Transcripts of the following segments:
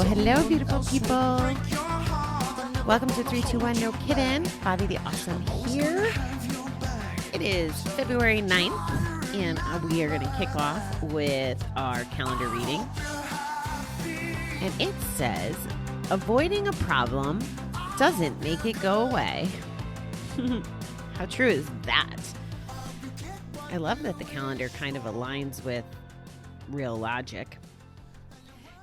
Hello, beautiful people. Welcome to 321 No Kiddin. Bobby the Awesome here. It is February 9th, and we are going to kick off with our calendar reading. And it says, avoiding a problem doesn't make it go away. How true is that? I love that the calendar kind of aligns with real logic.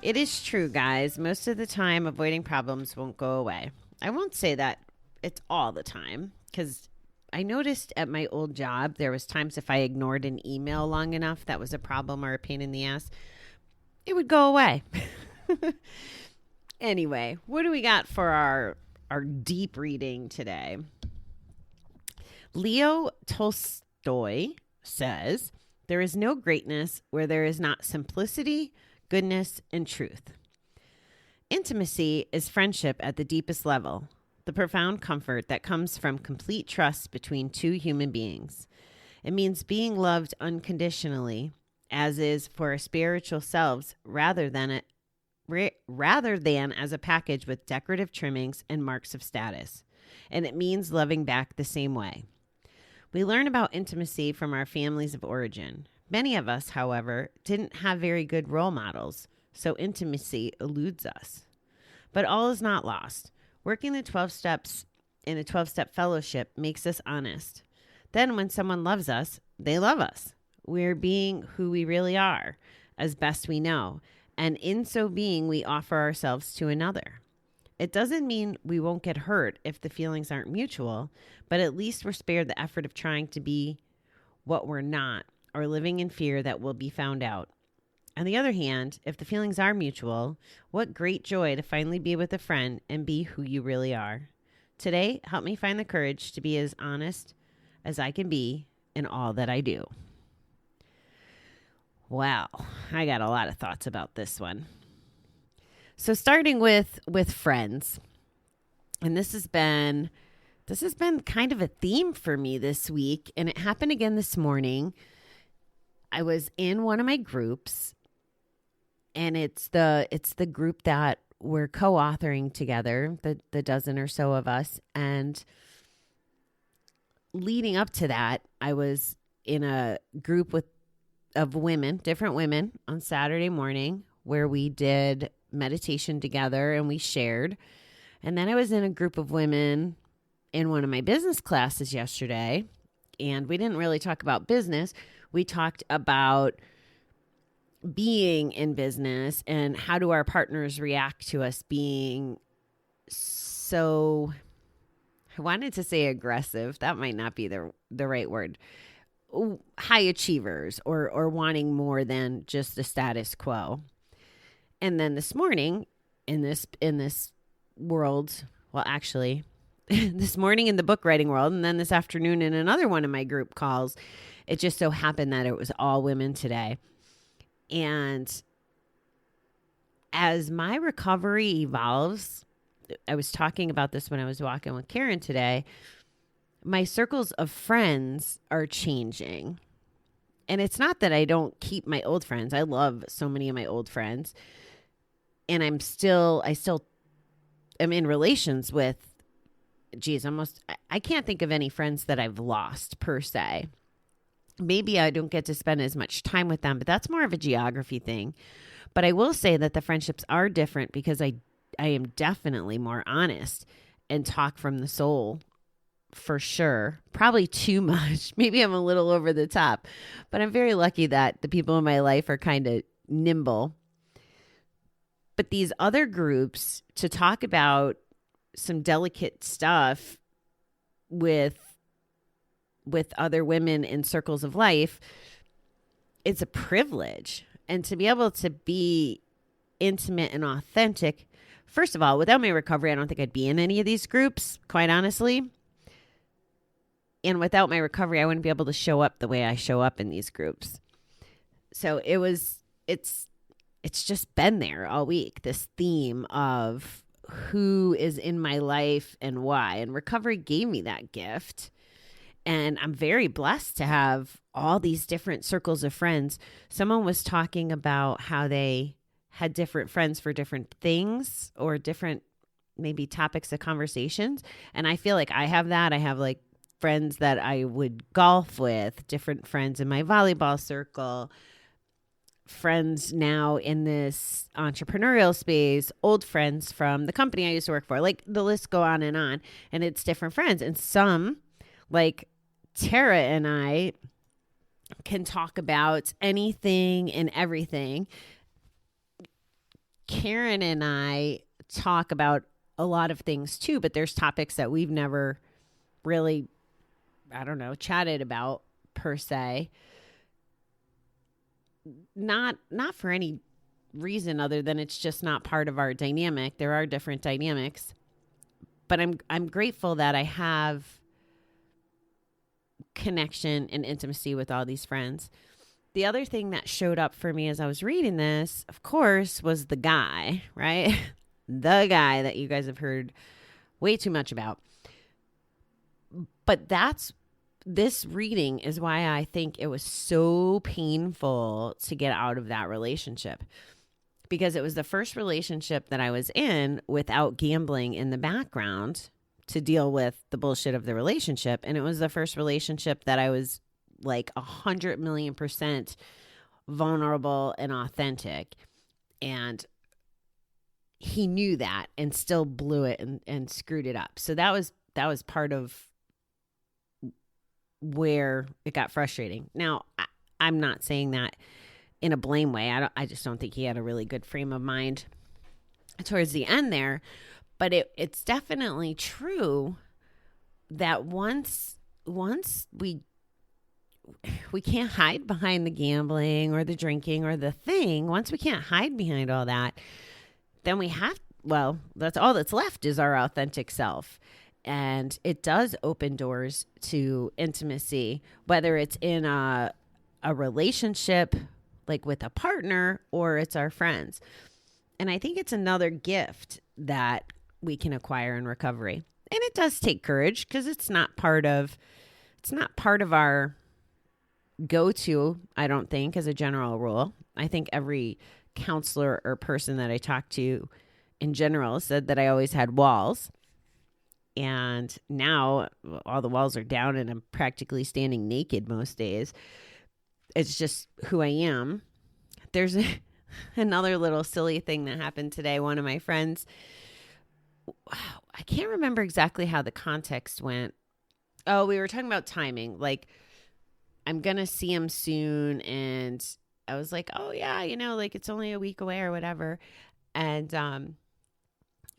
It is true, guys. Most of the time, avoiding problems won't go away. I won't say that it's all the time, because I noticed at my old job, there was times if I ignored an email long enough that was a problem or a pain in the ass, it would go away. Anyway, what do we got for our deep reading today? Leo Tolstoy says, there is no greatness where there is not simplicity, goodness, and truth. Intimacy is friendship at the deepest level, the profound comfort that comes from complete trust between two human beings. It means being loved unconditionally, as is for our spiritual selves, rather than as a package with decorative trimmings and marks of status. And it means loving back the same way. We learn about intimacy from our families of origin. Many of us, however, didn't have very good role models, so intimacy eludes us. But all is not lost. Working the 12 steps in a 12-step fellowship makes us honest. Then when someone loves us, they love us. We're being who we really are, as best we know, and in so being, we offer ourselves to another. It doesn't mean we won't get hurt if the feelings aren't mutual, but at least we're spared the effort of trying to be what we're not, or living in fear that we'll be found out. On the other hand, if the feelings are mutual, what great joy to finally be with a friend and be who you really are. Today, help me find the courage to be as honest as I can be in all that I do. Wow, I got a lot of thoughts about this one. So starting with friends, and this has been kind of a theme for me this week, and it happened again this morning. I was in one of my groups, and it's the group that we're co-authoring together, the dozen or so of us. And leading up to that, I was in a group of women, different women, on Saturday morning where we did meditation together and we shared. And then I was in a group of women in one of my business classes yesterday, and we didn't really talk about business. We talked about being in business and how do our partners react to us being so, I wanted to say aggressive. That might not be the right word. High achievers or wanting more than just the status quo. And then this morning in this world, well, actually, this morning in the book writing world, and then this afternoon in another one of my group calls, it just so happened that it was all women today. And as my recovery evolves, I was talking about this when I was walking with Karen today, my circles of friends are changing. And it's not that I don't keep my old friends. I love so many of my old friends. And I still am in relations with, I can't think of any friends that I've lost per se. Maybe I don't get to spend as much time with them, but that's more of a geography thing. But I will say that the friendships are different because I am definitely more honest and talk from the soul for sure. Probably too much. Maybe I'm a little over the top, but I'm very lucky that the people in my life are kind of nimble. But these other groups, to talk about some delicate stuff with other women in circles of life, it's a privilege. And to be able to be intimate and authentic, first of all, without my recovery, I don't think I'd be in any of these groups, quite honestly. And without my recovery, I wouldn't be able to show up the way I show up in these groups. So it's just been there all week, this theme of who is in my life and why. And recovery gave me that gift. And I'm very blessed to have all these different circles of friends. Someone was talking about how they had different friends for different things or different maybe topics of conversations. And I feel like I have that. I have like friends that I would golf with, different friends in my volleyball circle, friends now in this entrepreneurial space, old friends from the company I used to work for. Like the list go on. And it's different friends. And some, like Tara and I, can talk about anything and everything. Karen and I talk about a lot of things too, but there's topics that we've never really, chatted about per se. Not for any reason other than it's just not part of our dynamic. There are different dynamics, but I'm grateful that I have connection and intimacy with all these friends. The other thing that showed up for me as I was reading this, of course, was the guy, right? The guy that you guys have heard way too much about. But this reading is why I think it was so painful to get out of that relationship, because it was the first relationship that I was in without gambling in the background to deal with the bullshit of the relationship. And it was the first relationship that I was like 100,000,000% vulnerable and authentic. And he knew that and still blew it and screwed it up. So that was part of where it got frustrating. Now, I'm not saying that in a blame way. I just don't think he had a really good frame of mind towards the end there. But it's definitely true that once we can't hide behind the gambling or the drinking or the thing, once we can't hide behind all that, then that's all that's left is our authentic self. And it does open doors to intimacy, whether it's in a relationship, like with a partner, or it's our friends. And I think it's another gift that we can acquire in recovery. And it does take courage, because it's not part of our go-to, I don't think, as a general rule. I think every counselor or person that I talked to in general said that I always had walls. And now all the walls are down and I'm practically standing naked most days. It's just who I am. There's another little silly thing that happened today. One of my friends, I can't remember exactly how the context went. Oh, we were talking about timing. Like, I'm going to see him soon. And I was like, oh yeah, like it's only a week away or whatever. And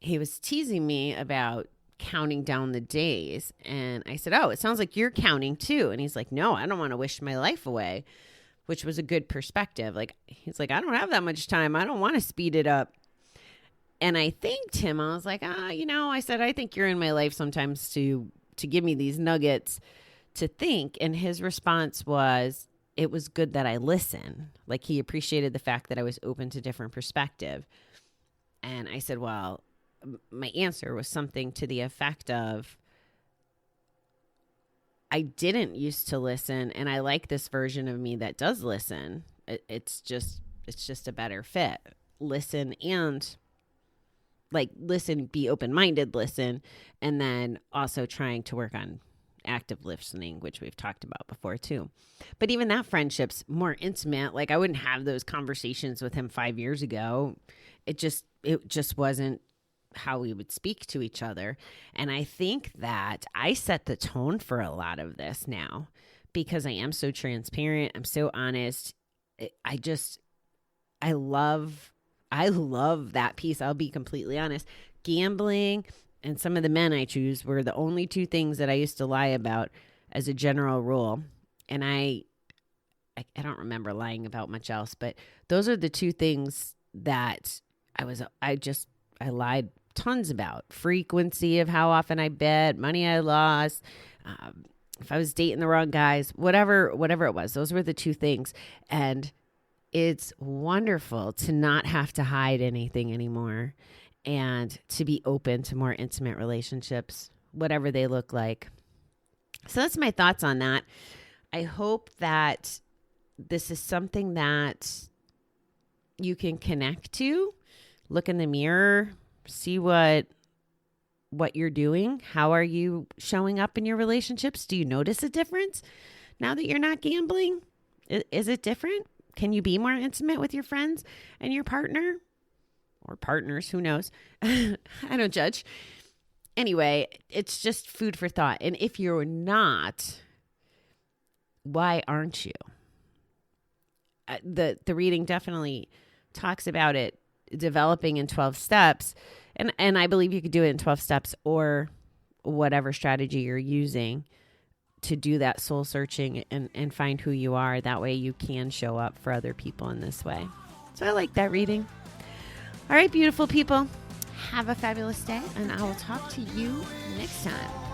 he was teasing me about counting down the days. And I said, oh, it sounds like you're counting too. And he's like, no, I don't want to wish my life away, which was a good perspective. Like, he's like, I don't have that much time. I don't want to speed it up. And I thanked him. I was like, I said, I think you're in my life sometimes to give me these nuggets to think. And his response was, it was good that I listen. Like, he appreciated the fact that I was open to different perspective. And I said, well, my answer was something to the effect of, I didn't used to listen, and I like this version of me that does listen. It's just a better fit. Listen and listen, be open-minded, listen, and then also trying to work on active listening, which we've talked about before too. But even that friendship's more intimate. Like, I wouldn't have those conversations with him 5 years ago. It just wasn't how we would speak to each other. And I think that I set the tone for a lot of this now, because I am so transparent. I'm so honest. I love that piece. I'll be completely honest. Gambling and some of the men I choose were the only two things that I used to lie about as a general rule. And I don't remember lying about much else, but those are the two things that I lied tons about. Frequency of how often I bet, money I lost, if I was dating the wrong guys, whatever it was. Those were the two things. And it's wonderful to not have to hide anything anymore and to be open to more intimate relationships, whatever they look like. So that's my thoughts on that. I hope that this is something that you can connect to. Look in the mirror, see what you're doing. How are you showing up in your relationships? Do you notice a difference now that you're not gambling? Is it different? Can you be more intimate with your friends and your partner or partners? Who knows? I don't judge. Anyway, it's just food for thought. And if you're not, why aren't you? The reading definitely talks about it developing in 12 steps. And I believe you could do it in 12 steps or whatever strategy you're using to do that soul searching and find who you are. That way you can show up for other people in this way. So I like that reading. All right, beautiful people. Have a fabulous day, and I will talk to you next time.